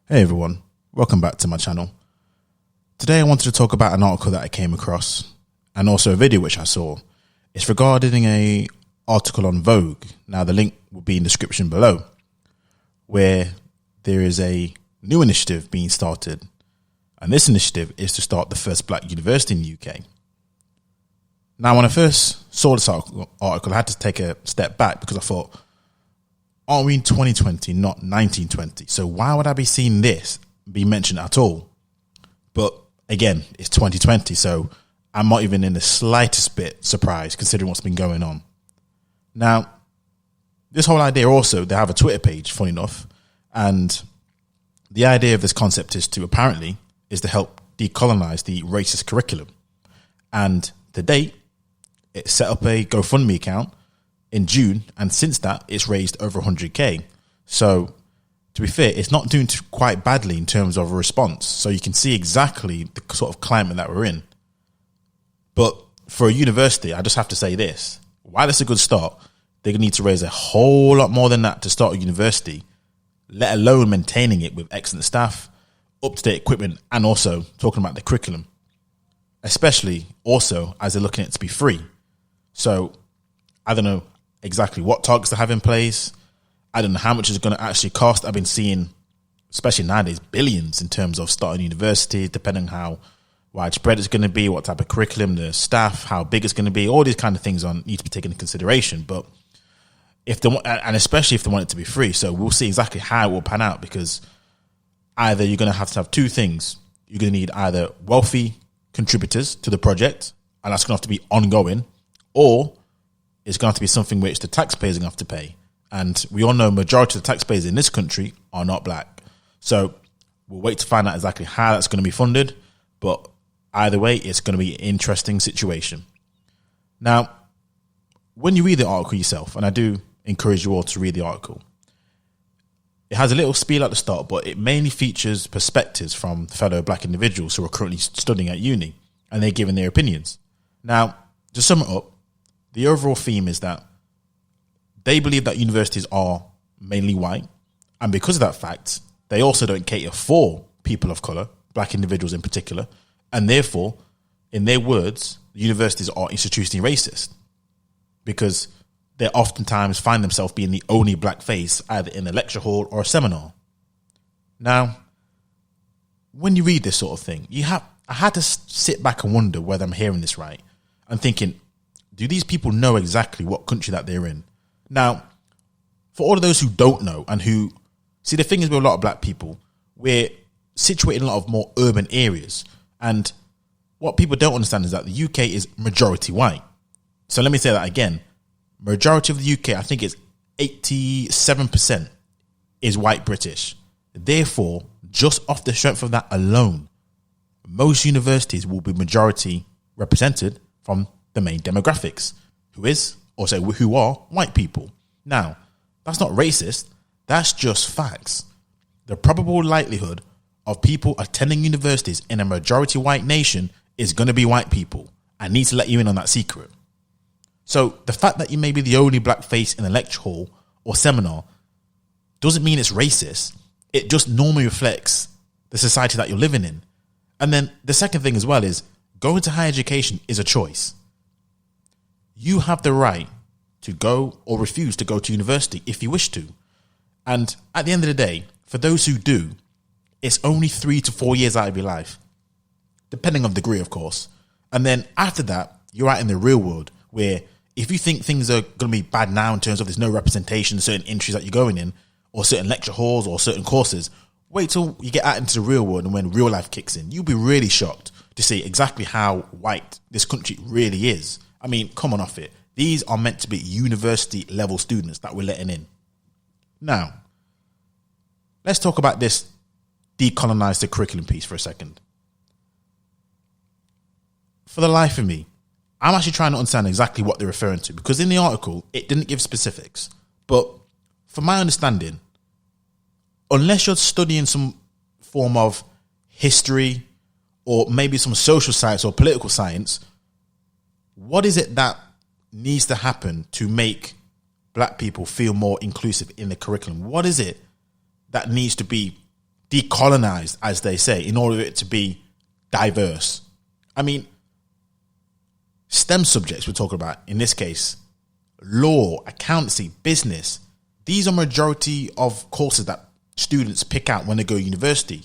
Hey everyone, welcome back to my channel. Today I wanted to talk about an article that I came across and also a video which I saw. It's regarding an article on Vogue. Now the link will be in the description below, where there is a new initiative being started, and this initiative is to start the first black university in the UK. Now when I first saw this article, I had to take a step back because I thought, aren't we in 2020, not 1920? So why would I be seeing this be mentioned at all? But again, it's 2020, so I'm not even in the slightest bit surprised considering what's been going on. Now, this whole idea also, they have a Twitter page, funny enough, and the idea of this concept is to apparently is to help decolonize the racist curriculum. And to date, it set up a GoFundMe account in June, and since that it's raised over 100k. So to be fair, it's not doing quite badly in terms of a response, so you can see exactly the sort of climate that we're in. But for a university, I just have to say this: while it's a good start, they're going to need to raise a whole lot more than that to start a university, let alone maintaining it with excellent staff, up-to-date equipment, and also talking about the curriculum, especially also as they're looking at it to be free. So I don't know exactly what targets they have in place. I don't know how much it's going to actually cost. I've been seeing, especially nowadays, billions in terms of starting university, depending on how widespread it's going to be, what type of curriculum, the staff, how big it's going to be. All these kind of things need to be taken into consideration. But if they want, and especially if they want it to be free, so we'll see exactly how it will pan out, because either you're going to have two things. You're going to need either wealthy contributors to the project, and that's going to have to be ongoing, or it's going to have to be something which the taxpayers are going to have to pay. And we all know majority of the taxpayers in this country are not black. So we'll wait to find out exactly how that's going to be funded. But either way, it's going to be an interesting situation. Now, when you read the article yourself, and I do encourage you all to read the article, it has a little spiel at the start, but it mainly features perspectives from fellow black individuals who are currently studying at uni, and they're giving their opinions. Now, to sum it up, the overall theme is that they believe that universities are mainly white, and because of that fact, they also don't cater for people of colour, black individuals in particular, and therefore, in their words, universities are institutionally racist because they oftentimes find themselves being the only black face either in a lecture hall or a seminar. Now, when you read this sort of thing, I had to sit back and wonder whether I'm hearing this right and thinking, do these people know exactly what country that they're in? Now, for all of those who don't know and who see, the thing is with a lot of black people, we're situated in a lot of more urban areas. And what people don't understand is that the UK is majority white. So let me say that again. Majority of the UK, I think it's 87% is white British. Therefore, just off the strength of that alone, most universities will be majority represented from the main demographics, who are white people. Now, that's not racist, that's just facts. The probable likelihood of people attending universities in a majority white nation is going to be white people. I need to let you in on that secret. So the fact that you may be the only black face in a lecture hall or seminar doesn't mean it's racist. It just normally reflects the society that you're living in. And then the second thing as well is going to higher education is a choice. You have the right to go or refuse to go to university if you wish to. And at the end of the day, for those who do, it's only 3 to 4 years out of your life, depending on degree, of course. And then after that, you're out in the real world, where if you think things are going to be bad now in terms of there's no representation in certain industries that you're going in, or certain lecture halls or certain courses, wait till you get out into the real world, and when real life kicks in, you'll be really shocked to see exactly how white this country really is. I mean, come on off it. These are meant to be university level students that we're letting in. Now, let's talk about this decolonize the curriculum piece for a second. For the life of me, I'm actually trying to understand exactly what they're referring to, because in the article, it didn't give specifics. But from my understanding, unless you're studying some form of history or maybe some social science or political science, what is it that needs to happen to make black people feel more inclusive in the curriculum? What is it that needs to be decolonized, as they say, in order for it to be diverse. I mean, STEM subjects we're talking about, in this case, law, accountancy, business. These are majority of courses that students pick out when they go to university,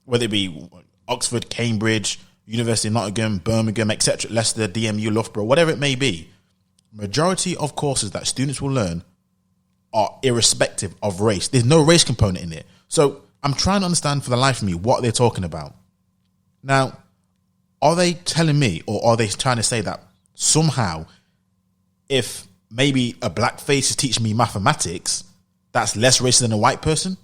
whether it be Oxford, Cambridge, University of Nottingham, Birmingham, etc., Leicester, DMU, Loughborough, whatever it may be. Majority of courses that students will learn are irrespective of race. There's no race component in it. So I'm trying to understand for the life of me what they're talking about. Now, are they telling me, or are they trying to say that somehow if maybe a black face is teaching me mathematics, that's less racist than a white person?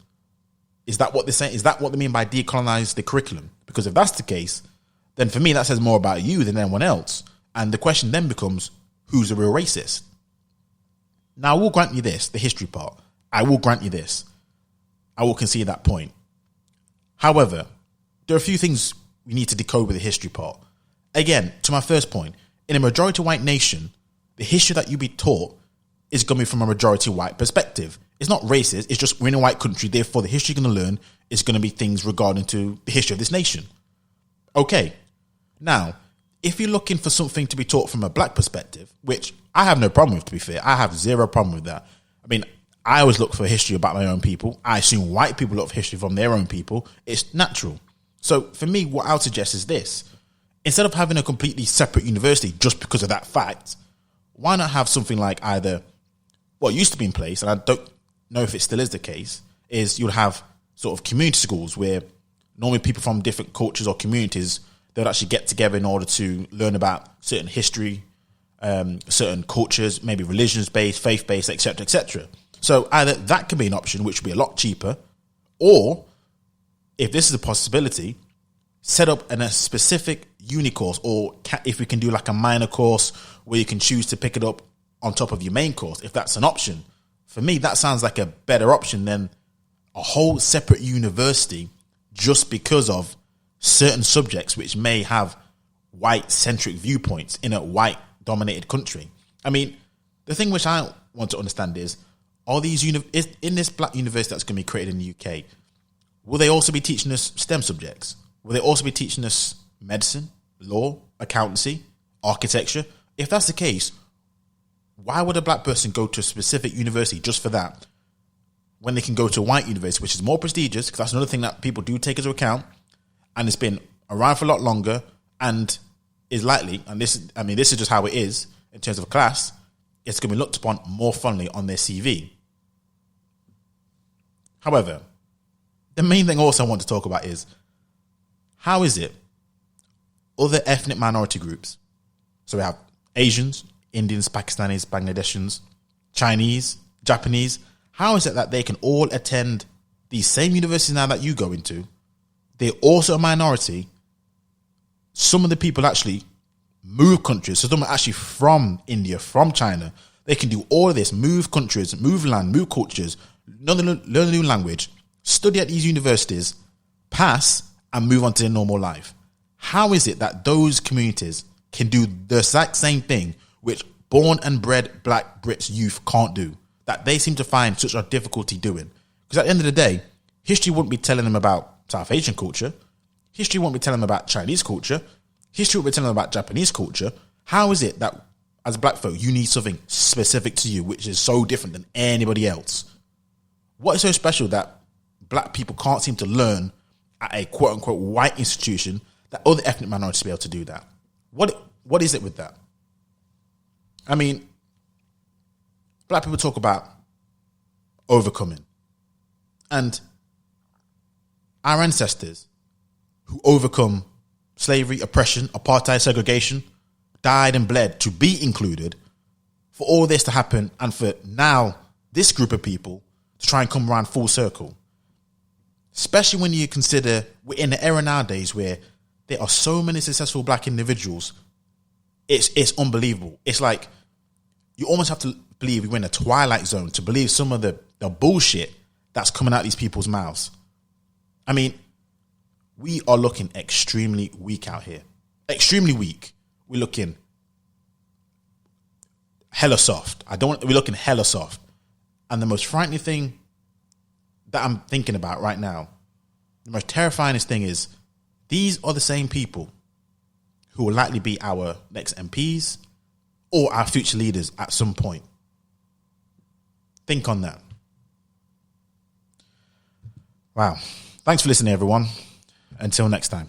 Is that what they're saying? Is that what they mean by decolonize the curriculum? Because if that's the case, then for me that says more about you than anyone else. And the question then becomes, who's a real racist? Now, I will grant you this, the history part. I will grant you this. I will concede that point. However, there are a few things we need to decode with the history part. Again, to my first point, in a majority white nation, the history that you be taught is going to be from a majority white perspective. It's not racist. It's just we're in a white country. Therefore, the history you're going to learn is going to be things regarding to the history of this nation. Okay. Now, if you're looking for something to be taught from a black perspective, which I have no problem with, to be fair, I have zero problem with that. I mean, I always look for history about my own people. I assume white people look for history from their own people. It's natural. So for me, what I would suggest is this. Instead of having a completely separate university just because of that fact, why not have something like either what used to be in place, and I don't know if it still is the case, is you'll have sort of community schools where normally people from different cultures or communities, they'll actually get together in order to learn about certain history, certain cultures, maybe religions-based, faith-based, etc., etc. So either that could be an option, which would be a lot cheaper, or if this is a possibility, set up a specific uni course, or if we can do like a minor course where you can choose to pick it up on top of your main course, if that's an option. For me, that sounds like a better option than a whole separate university just because of certain subjects which may have white-centric viewpoints in a white-dominated country. I mean, the thing which I want to understand is, are these in this black university that's going to be created in the UK, will they also be teaching us STEM subjects? Will they also be teaching us medicine, law, accountancy, architecture? If that's the case, why would a black person go to a specific university just for that when they can go to a white university, which is more prestigious, because that's another thing that people do take into account, and it's been around for a lot longer and is likely, and this is just how it is in terms of class, it's going to be looked upon more fondly on their CV. However, the main thing also I want to talk about is, how is it other ethnic minority groups, so we have Asians, Indians, Pakistanis, Bangladeshis, Chinese, Japanese, how is it that they can all attend these same universities now that you go into? They're also a minority. Some of the people actually move countries. So some are actually from India, from China. They can do all of this, move countries, move land, move cultures, learn a new language, study at these universities, pass, and move on to their normal life. How is it that those communities can do the exact same thing which born and bred black Brits youth can't do, that they seem to find such a difficulty doing? Because at the end of the day, history wouldn't be telling them about South Asian culture. History won't be telling them about Chinese culture. History won't be telling them about Japanese culture. How is it that as black folk, you need something specific to you, which is so different than anybody else? What is so special that black people can't seem to learn at a quote unquote white institution that other ethnic minorities be able to do that? What is it with that? I mean, black people talk about overcoming, and our ancestors who overcome slavery, oppression, apartheid, segregation, died and bled to be included, for all this to happen and for now this group of people to try and come around full circle. Especially when you consider we're in an era nowadays where there are so many successful black individuals, it's unbelievable. It's like you almost have to believe we're in a twilight zone to believe some of the bullshit that's coming out these people's mouths. I mean, we are looking extremely weak out here. Extremely weak. We're looking hella soft. We're looking hella soft. And the most frightening thing that I'm thinking about right now The most terrifying thing is these are the same people who will likely be our next MPs or our future leaders at some point. Think on that. Wow. Thanks for listening, everyone. Until next time.